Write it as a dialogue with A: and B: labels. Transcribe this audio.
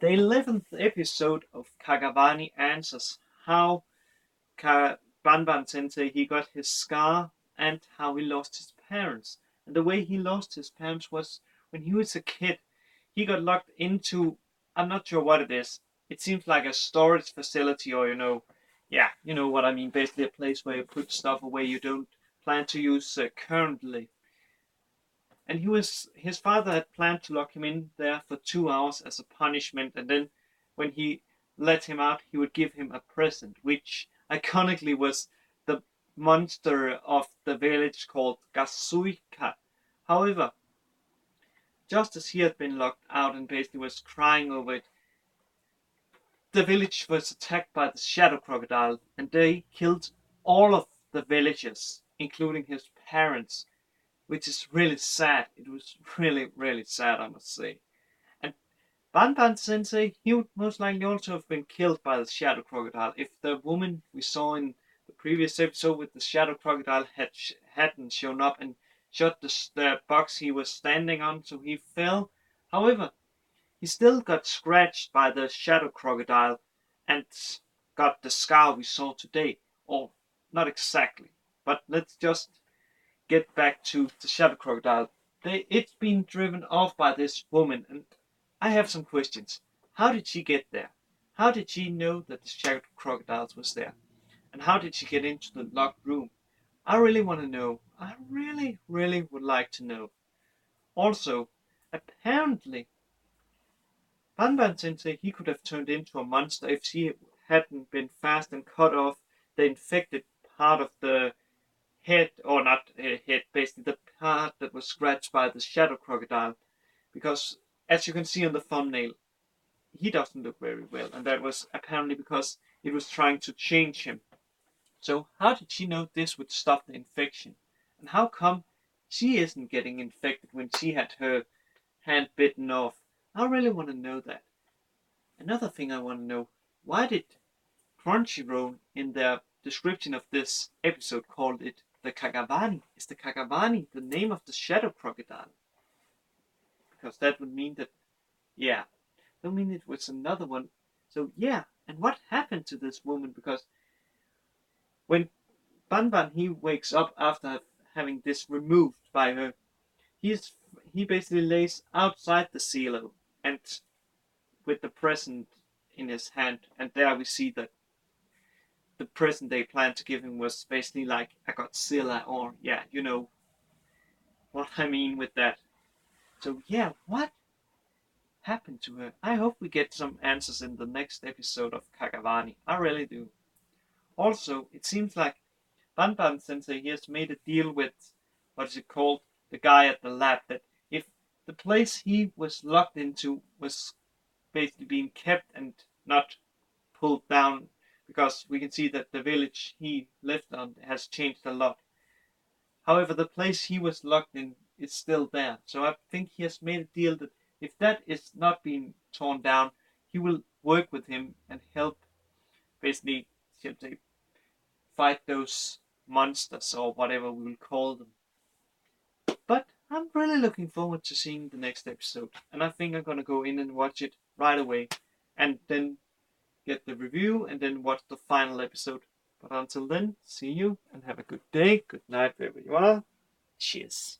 A: The 11th episode of Kagewani answers how Banba-sensei he got his scar and how he lost his parents. And the way he lost his parents was when he was a kid. He got locked into, I'm not sure what it is. It seems like a storage facility, or yeah, you know what I mean. Basically, a place where you put stuff away you don't plan to use currently. And his father had planned to lock him in there for 2 hours as a punishment, and then when he let him out, he would give him a present, which iconically was the monster of the village called Gasuika. However, just as he had been locked out and basically was crying over it, the village was attacked by the shadow crocodile, and they killed all of the villagers, including his parents, which is really sad. It was really, really sad, I must say. And Banban-sensei, he would most likely also have been killed by the shadow crocodile if the woman we saw in the previous episode with the shadow crocodile hadn't shown up and shot the box he was standing on, so he fell. However, he still got scratched by the shadow crocodile and got the scar we saw today. Or, not exactly. But let's just get back to the shadow crocodile. It's been driven off by this woman, and I have some questions. How did she get there? How did she know that the shadow crocodile was there? And how did she get into the locked room? I really want to know. I really, really would like to know. Also, apparently, Banban-sensei, he could have turned into a monster if she hadn't been fast and cut off the infected part of the head, or not head, basically the part that was scratched by the shadow crocodile. Because, as you can see on the thumbnail, he doesn't look very well, and that was apparently because it was trying to change him. So, how did she know this would stop the infection? And how come she isn't getting infected when she had her hand bitten off? I really want to know that. Another thing I want to know, why did Crunchyroll in their description of this episode called it the Kagewani? Is the Kagewani the name of the shadow crocodile? Because that would mean that, yeah, that would mean it was another one. So yeah, and what happened to this woman? Because when Banban he wakes up after having this removed by her, he basically lays outside the silo and with the present in his hand, and there we see that the present they planned to give him was basically like a Godzilla, or yeah, you know what I mean with that. So yeah, what happened to her? I hope we get some answers in the next episode of Kagewani. I really do. Also, it seems like Banban-sensei he has made a deal with, what is it called, the guy at the lab, that if the place he was locked into was basically being kept and not pulled down, because we can see that the village he lived on has changed a lot. However, the place he was locked in is still there. So I think he has made a deal that if that is not being torn down, he will work with him and help basically fight those monsters or whatever we will call them. But I'm really looking forward to seeing the next episode, and I think I'm gonna go in and watch it right away, and then get the review and then watch the final episode. But until then, see you and have a good day, good night wherever you are. Cheers.